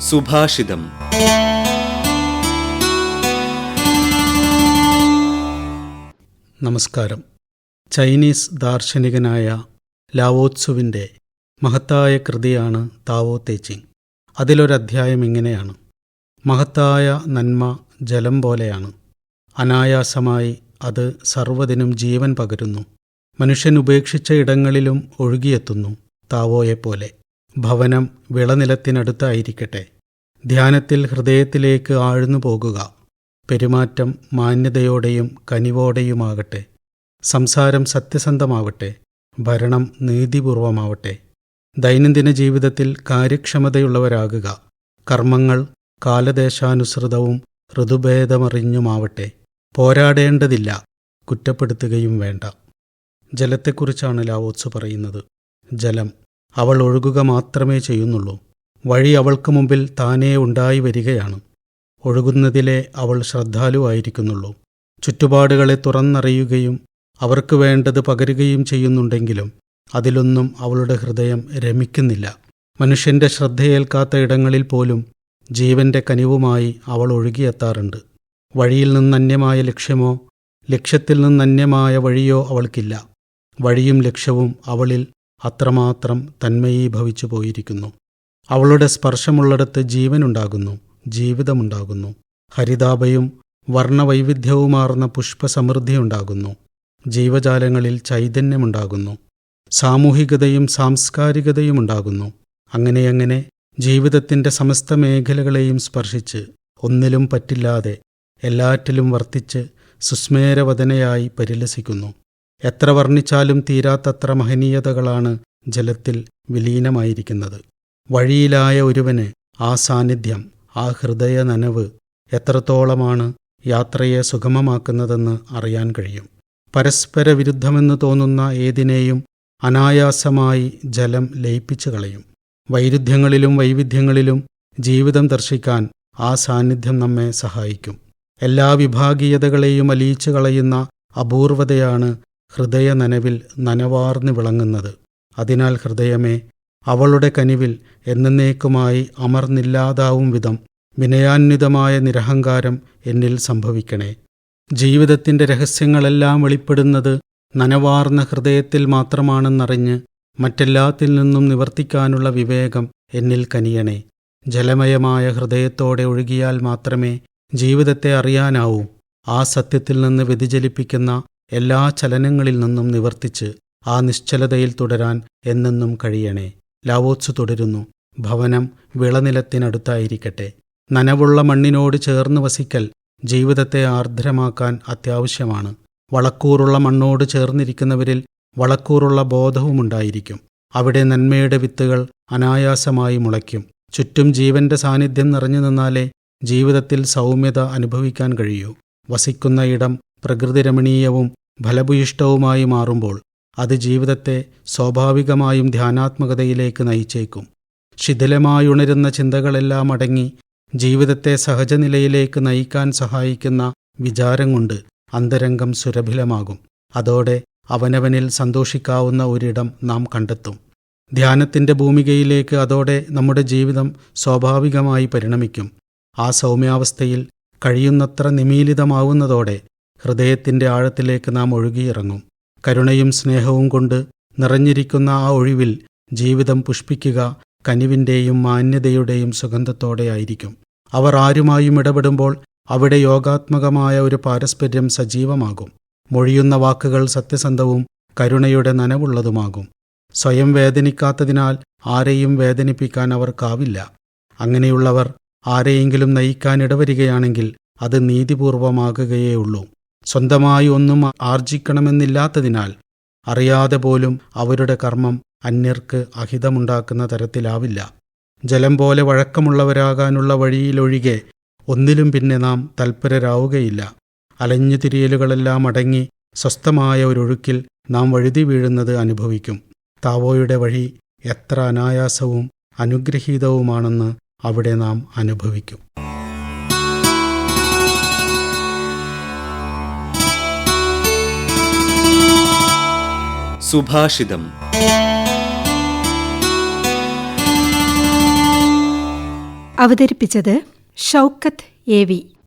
സുഭാഷിതം. നമസ്കാരം. ചൈനീസ് ദാർശനികനായ ലാവോത്സുവിൻ്റെ മഹത്തായ കൃതിയാണ് താവോ തേ ചിങ്. അതിലൊരധ്യായം ഇങ്ങനെയാണ്: മഹത്തായ നന്മ ജലം പോലെയാണ്. അനായാസമായി അത് സർവ്വതിനും ജീവൻ പകരുന്നു. മനുഷ്യൻ ഉപേക്ഷിച്ച ഇടങ്ങളിലും ഒഴുകിയെത്തുന്നു. താവോയെപ്പോലെ ഭവനം വിളനിലത്തിനടുത്തായിരിക്കട്ടെ. ധ്യാനത്തിൽ ഹൃദയത്തിലേക്ക് ആഴ്ന്നു പോകുക. പെരുമാറ്റം മാന്യതയോടെയും കനിവോടെയുമാകട്ടെ. സംസാരം സത്യസന്ധമാവട്ടെ. ഭരണം നീതിപൂർവമാവട്ടെ. ദൈനംദിന ജീവിതത്തിൽ കാര്യക്ഷമതയുള്ളവരാകുക. കർമ്മങ്ങൾ കാലദേശാനുസൃതവും ഋതുഭേദമറിഞ്ഞുമാവട്ടെ. പോരാടേണ്ടതില്ല, കുറ്റപ്പെടുത്തുകയും വേണ്ട. ജലത്തെക്കുറിച്ചാണ് ലാവോത്സു പറയുന്നത്. ജലം, അവൾ ഒഴുകുക മാത്രമേ ചെയ്യുന്നുള്ളൂ. വഴി അവൾക്ക് മുമ്പിൽ താനേ ഉണ്ടായി വരികയാണ്. ഒഴുകുന്നതിലെ അവൾ ശ്രദ്ധാലുവായിരിക്കുന്നുള്ളൂ. ചുറ്റുപാടുകളെ തുറന്നറിയുകയും അവർക്ക് വേണ്ടത് പകരുകയും ചെയ്യുന്നുണ്ടെങ്കിലും അതിലൊന്നും അവളുടെ ഹൃദയം രമിക്കുന്നില്ല. മനുഷ്യന്റെ ശ്രദ്ധയേൽക്കാത്ത ഇടങ്ങളിൽ പോലും ജീവന്റെ കനിവുമായി അവൾ ഒഴുകിയെത്താറുണ്ട്. വഴിയിൽ നിന്നന്യമായ ലക്ഷ്യമോ ലക്ഷ്യത്തിൽ നിന്നന്യമായ വഴിയോ അവൾക്കില്ല. വഴിയും ലക്ഷ്യവും അവളിൽ അത്രമാത്രം തന്മയീഭവിച്ചു പോയിരിക്കുന്നു. അവളുടെ സ്പർശമുള്ളിടത്ത് ജീവനുണ്ടാകുന്നു, ജീവിതമുണ്ടാകുന്നു. ഹരിതാഭയും വർണ്ണവൈവിധ്യവുമാർന്ന പുഷ്പസമൃദ്ധിയുണ്ടാകുന്നു. ജീവജാലങ്ങളിൽ ചൈതന്യമുണ്ടാകുന്നു. സാമൂഹികതയും സാംസ്കാരികതയുമുണ്ടാകുന്നു. അങ്ങനെയങ്ങനെ ജീവിതത്തിൻ്റെ സമസ്ത മേഖലകളെയും സ്പർശിച്ച് ഒന്നിലും പറ്റില്ലാതെ എല്ലാറ്റിലും വർത്തിച്ച് സുസ്മേരവദനയായി പരിലസിക്കുന്നു. എത്ര വർണ്ണിച്ചാലും തീരാത്തത്ര മഹനീയതകളാണ് ജലത്തിൽ വിലീനമായിരിക്കുന്നത്. വഴിയിലായ ഒരുവന് ആ സാന്നിധ്യം, ആ ഹൃദയ നനവ് എത്രത്തോളമാണ് യാത്രയെ സുഗമമാക്കുന്നതെന്ന് അറിയാൻ കഴിയും. പരസ്പര വിരുദ്ധമെന്ന് തോന്നുന്ന ഏതിനെയും അനായാസമായി ജലം ലയിപ്പിച്ചു കളയും. വൈരുദ്ധ്യങ്ങളിലും വൈവിധ്യങ്ങളിലും ജീവിതം ദർശിക്കാൻ ആ സാന്നിധ്യം നമ്മെ സഹായിക്കും. എല്ലാ വിഭാഗീയതകളെയും അലിയിച്ചു കളയുന്ന അപൂർവതയാണ് ഹൃദയ നനവിൽ നനവാർന്നു വിളങ്ങുന്നത്. അതിനാൽ ഹൃദയമേ, അവളുടെ കനിവിൽ എന്നേക്കുമായി അമർന്നില്ലാതാവും വിധം വിനയാന്വിതമായ നിരഹങ്കാരം എന്നിൽ സംഭവിക്കണേ. ജീവിതത്തിൻ്റെ രഹസ്യങ്ങളെല്ലാം വെളിപ്പെടുന്നത് നനവാർന്ന ഹൃദയത്തിൽ മാത്രമാണെന്നറിഞ്ഞ് മറ്റെല്ലാത്തിൽ നിന്നും നിവർത്തിക്കാനുള്ള വിവേകം എന്നിൽ കനിയണേ. ജലമയമായ ഹൃദയത്തോടെ ഒഴുകിയാൽ മാത്രമേ ജീവിതത്തെ അറിയാനാവൂ. ആ സത്യത്തിൽ നിന്ന് വ്യതിചലിപ്പിക്കുന്ന എല്ലാ ചലനങ്ങളിൽ നിന്നും നിവർത്തിച്ച് ആ നിശ്ചലതയിൽ തുടരാൻ എന്നെന്നും കഴിയണേ. ലാവോത്സു തുടരുന്നു: ഭവനം വിളനിലത്തിനടുത്തായിരിക്കട്ടെ. നനവുള്ള മണ്ണിനോട് ചേർന്ന് വസിക്കൽ ജീവിതത്തെ ആർദ്രമാക്കാൻ അത്യാവശ്യമാണ്. വളക്കൂറുള്ള മണ്ണോട് ചേർന്നിരിക്കുന്നവരിൽ വളക്കൂറുള്ള ബോധവുമുണ്ടായിരിക്കും. അവിടെ നന്മയുടെ വിത്തുകൾ അനായാസമായി മുളയ്ക്കും. ചുറ്റും ജീവന്റെ സാന്നിധ്യം നിറഞ്ഞു നിന്നാലേ ജീവിതത്തിൽ സൗമ്യത അനുഭവിക്കാൻ കഴിയൂ. വസിക്കുന്ന ഇടം പ്രകൃതിരമണീയവും ഫലഭൂയിഷ്ടവുമായി മാറുമ്പോൾ അത് ജീവിതത്തെ സ്വാഭാവികമായും ധ്യാനാത്മകതയിലേക്ക് നയിച്ചേക്കും. ശിഥിലമായുണരുന്ന ചിന്തകളെല്ലാം അടങ്ങി ജീവിതത്തെ സഹജനിലയിലേക്ക് നയിക്കാൻ സഹായിക്കുന്ന വിചാരം കൊണ്ട് അന്തരംഗം സുരഭിലമാകും. അതോടെ അവനവനിൽ സന്തോഷിക്കാവുന്ന ഒരിടം നാം കണ്ടെത്തും. ധ്യാനത്തിൻ്റെ ഭൂമികയിലേക്ക് അതോടെ നമ്മുടെ ജീവിതം സ്വാഭാവികമായി പരിണമിക്കും. ആ സൗമ്യാവസ്ഥയിൽ കഴിയുന്നത്ര നിമീലിതമാവുന്നതോടെ ഹൃദയത്തിൻ്റെ ആഴത്തിലേക്ക് നാം ഒഴുകിയിറങ്ങും. കരുണയും സ്നേഹവും കൊണ്ട് നിറഞ്ഞിരിക്കുന്ന ആ ഒഴിവിൽ ജീവിതം പുഷ്പിക്കുക കനിവിൻ്റെയും മാന്യതയുടെയും സുഗന്ധത്തോടെയായിരിക്കും. അവർ ആരുമായും ഇടപെടുമ്പോൾ അവിടെ യോഗാത്മകമായ ഒരു പാരസ്പര്യം സജീവമാകും. മൊഴിയുന്ന വാക്കുകൾ സത്യസന്ധവും കരുണയുടെ നനവുള്ളതുമാകും. സ്വയം വേദനിക്കാത്തതിനാൽ ആരെയും വേദനിപ്പിക്കാൻ അവർക്കാവില്ല. അങ്ങനെയുള്ളവർ ആരെയെങ്കിലും നയിക്കാൻ ഇടവരികയാണെങ്കിൽ അത് നീതിപൂർവമാകുകയേ ഉള്ളൂ. സ്വന്തമായി ഒന്നും ആർജിക്കണമെന്നില്ലാത്തതിനാൽ അറിയാതെ പോലും അവരുടെ കർമ്മം അന്യർക്ക് അഹിതമുണ്ടാക്കുന്ന തരത്തിലാവില്ല. ജലം പോലെ വഴക്കമുള്ളവരാകാനുള്ള വഴിയിലൊഴികെ ഒന്നിലും പിന്നെ നാം തൽപരരാവുകയില്ല. അലഞ്ഞുതിരിയലുകളെല്ലാം അടങ്ങി സ്വസ്ഥമായ ഒരൊഴുക്കിൽ നാം വഴുതി വീഴുന്നത് അനുഭവിക്കും. താവോയുടെ വഴി എത്ര അനായാസവും അനുഗ്രഹീതവുമാണെന്ന് അവിടെ നാം അനുഭവിക്കും. അവതരിപ്പിച്ചത് ഷൗക്കത്ത് എ വി.